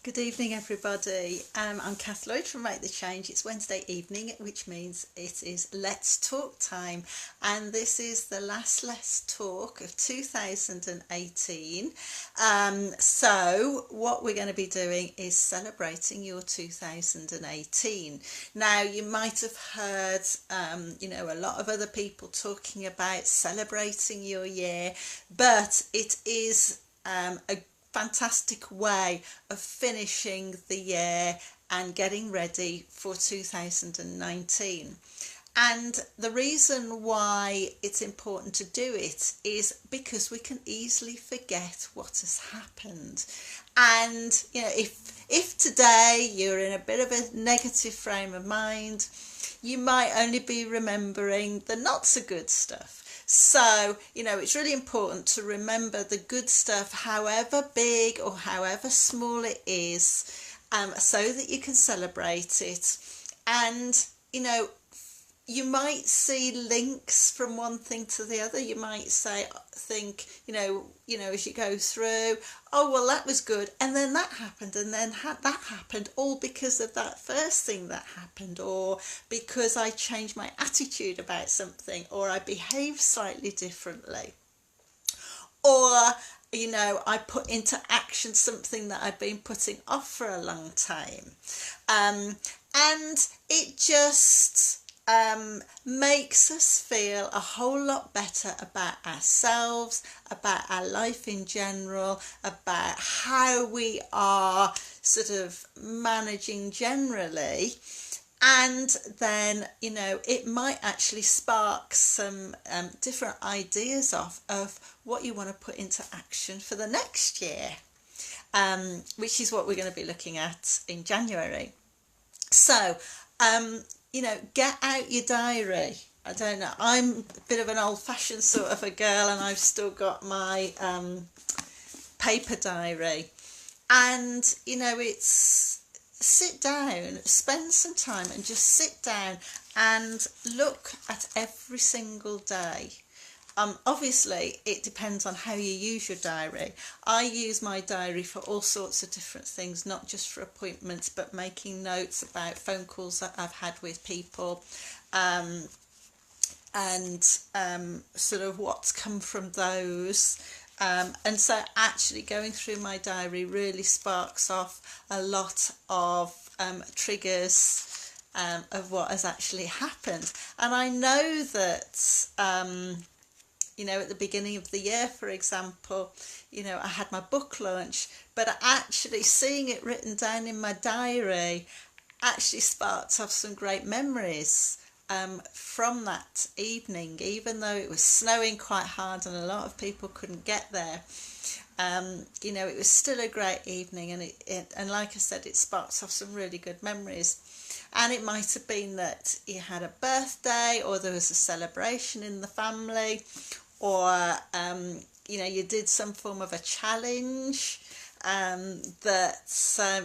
Good evening, everybody. I'm Kath Lloyd from Make the Change. It's Wednesday evening, which means it is Let's Talk time, and this is the last Let's Talk of 2018. So what we're going to be doing is celebrating your 2018. Now, you might have heard, a lot of other people talking about celebrating your year, but it is a fantastic way of finishing the year and getting ready for 2019. And the reason why it's important to do it is because we can easily forget what has happened. And if today you're in a bit of a negative frame of mind, you might only be remembering the not so good stuff. So, it's really important to remember the good stuff, however big or however small it is, so that you can celebrate it. And, you might see links from one thing to the other. You might think, as you go through, oh, well, that was good. And then that happened. And then that happened all because of that first thing that happened, or because I changed my attitude about something, or I behaved slightly differently. Or, I put into action something that I've been putting off for a long time. And it just makes us feel a whole lot better about ourselves, about our life in general, about how we are sort of managing generally. And then, it might actually spark some different ideas of what you want to put into action for the next year, which is what we're going to be looking at in January. So, get out your diary. I don't know, I'm a bit of an old-fashioned sort of a girl, and I've still got my paper diary. And, it's sit down, spend some time and just sit down and look at every single day. Obviously, it depends on how you use your diary. I use my diary for all sorts of different things, not just for appointments, but making notes about phone calls that I've had with people, and sort of what's come from those. And so actually going through my diary really sparks off a lot of triggers of what has actually happened. And I know that at the beginning of the year, for example, I had my book launch, but actually seeing it written down in my diary actually sparked off some great memories from that evening, even though it was snowing quite hard and a lot of people couldn't get there. It was still a great evening, and like I said, it sparked off some really good memories. And it might have been that you had a birthday, or there was a celebration in the family, or you did some form of a challenge that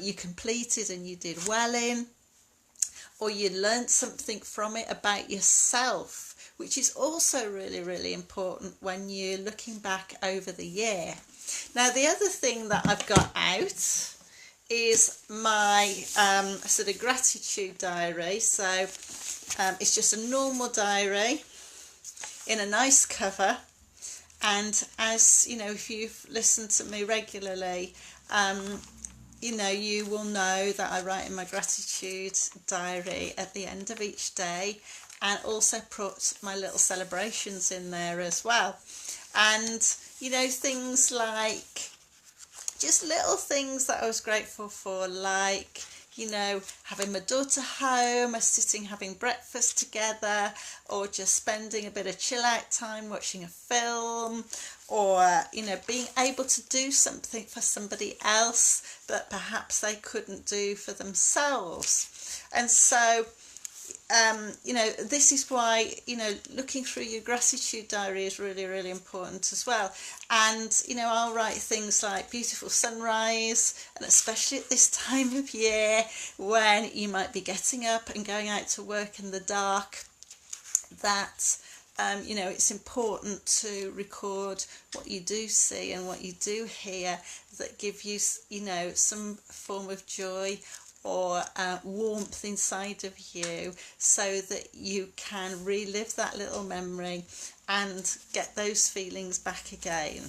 you completed and you did well in, or you learnt something from it about yourself, which is also really, really important when you're looking back over the year. Now, the other thing that I've got out is my sort of gratitude diary. So it's just a normal diary in a nice cover, and as if you've listened to me regularly, you will know that I write in my gratitude diary at the end of each day, and also put my little celebrations in there as well. And things like just little things that I was grateful for, like having my daughter home, or sitting having breakfast together, or just spending a bit of chill out time watching a film, or being able to do something for somebody else that perhaps they couldn't do for themselves. And so this is why looking through your gratitude diary is really, really important as well. And I'll write things like beautiful sunrise, and especially at this time of year when you might be getting up and going out to work in the dark, that you know, it's important to record what you do see and what you do hear that give you, you know, some form of joy or warmth inside of you, so that you can relive that little memory and get those feelings back again.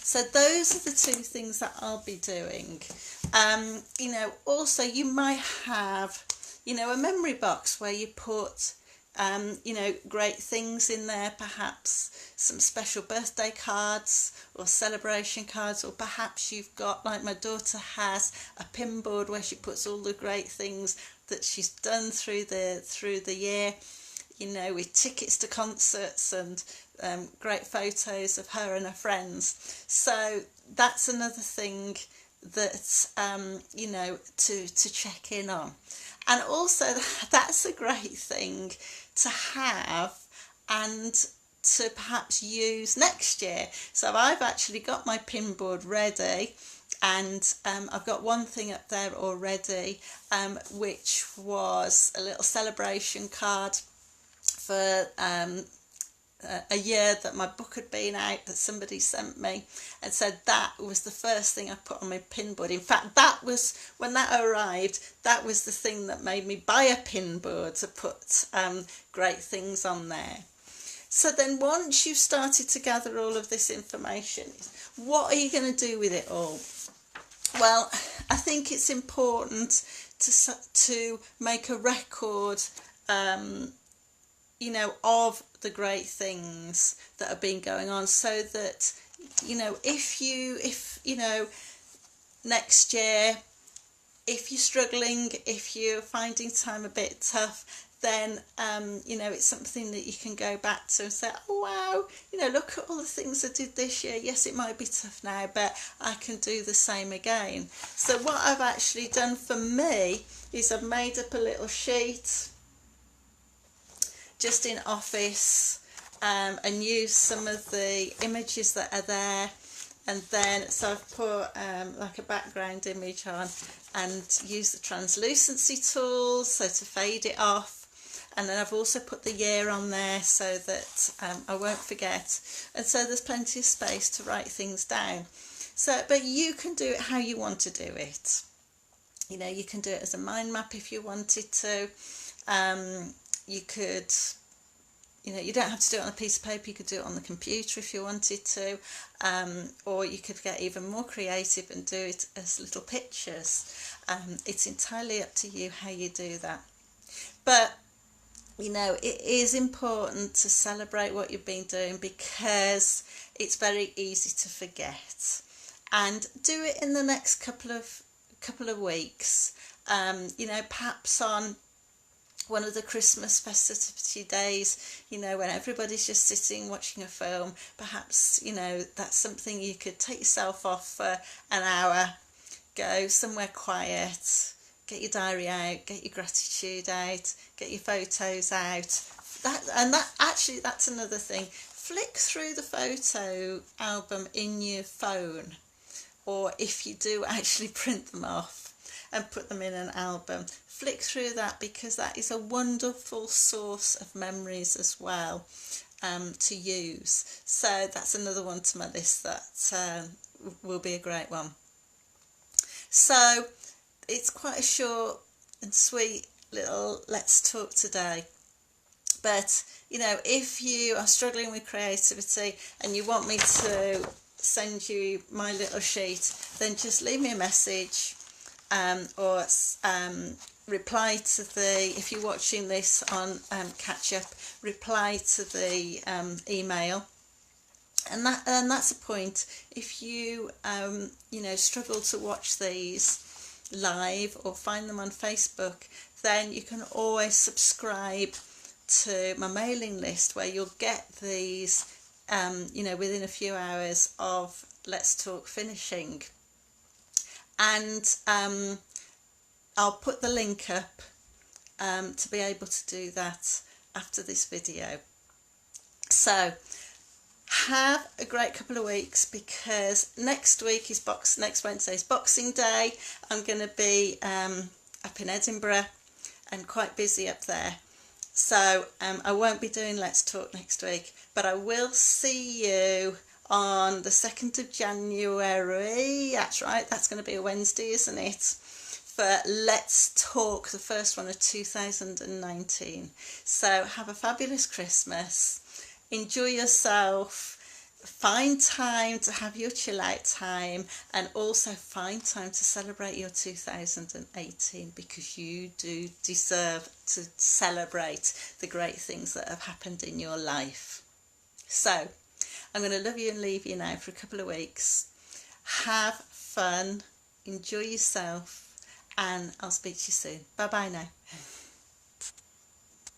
So those are the two things that I'll be doing. You know, also you might have, you know, a memory box where you put you know, great things in there, perhaps some special birthday cards or celebration cards, or perhaps you've got, like my daughter has, a pin board where she puts all the great things that she's done through the year, you know, with tickets to concerts and great photos of her and her friends. So that's another thing that you know, to check in on. And also that's a great thing to have and to perhaps use next year. So I've actually got my pin board ready, and I've got one thing up there already, which was a little celebration card for a year that my book had been out, that somebody sent me, and said that was the first thing I put on my pin board. In fact, that was, when that arrived, that was the thing that made me buy a pin board, to put great things on there. So then once you've started to gather all of this information, what are you going to do with it all? Well, I think it's important to make a record, you know, of the great things that have been going on, so that, you know, if you know, next year, if you're struggling, if you're finding time a bit tough, then you know, it's something that you can go back to and say, oh wow, you know, look at all the things I did this year. Yes, it might be tough now, but I can do the same again. So what I've actually done for me is I've made up a little sheet just in Office, and use some of the images that are there, and then so I've put like a background image on, and use the translucency tool so to fade it off, and then I've also put the year on there so that I won't forget, and so there's plenty of space to write things down. So, but you can do it how you want to do it. You know, you can do it as a mind map if you wanted to. You could, you know, you don't have to do it on a piece of paper, you could do it on the computer if you wanted to, or you could get even more creative and do it as little pictures. It's entirely up to you how you do that. But, you know, it is important to celebrate what you've been doing, because it's very easy to forget. And do it in the next couple of weeks. You know, perhaps on one of the Christmas festivity days, you know, when everybody's just sitting watching a film, perhaps, you know, that's something you could take yourself off for an hour, go somewhere quiet, get your diary out, get your gratitude out, get your photos out. That's another thing. Flick through the photo album in your phone, or if you do actually print them off and put them in an album, flick through that, because that is a wonderful source of memories as well, to use. So that's another one to my list that will be a great one. So it's quite a short and sweet little Let's Talk today. But, you know, if you are struggling with creativity and you want me to send you my little sheet, then just leave me a message, or reply to the, if you're watching this on catch up, reply to the email, and that's a point. If you you know, struggle to watch these live or find them on Facebook, then you can always subscribe to my mailing list, where you'll get these you know, within a few hours of Let's Talk finishing. And I'll put the link up to be able to do that after this video. So have a great couple of weeks, because next Wednesday is Boxing Day. I'm going to be up in Edinburgh and quite busy up there. So I won't be doing Let's Talk next week, but I will see you on the 2nd of January. That's right, that's going to be a Wednesday, isn't it? For Let's Talk, the first one of 2019. So have a fabulous Christmas. Enjoy yourself. Find time to have your chill out time, and also find time to celebrate your 2018, because you do deserve to celebrate the great things that have happened in your life. So I'm going to love you and leave you now for a couple of weeks. Have fun, enjoy yourself, and I'll speak to you soon. Bye bye now.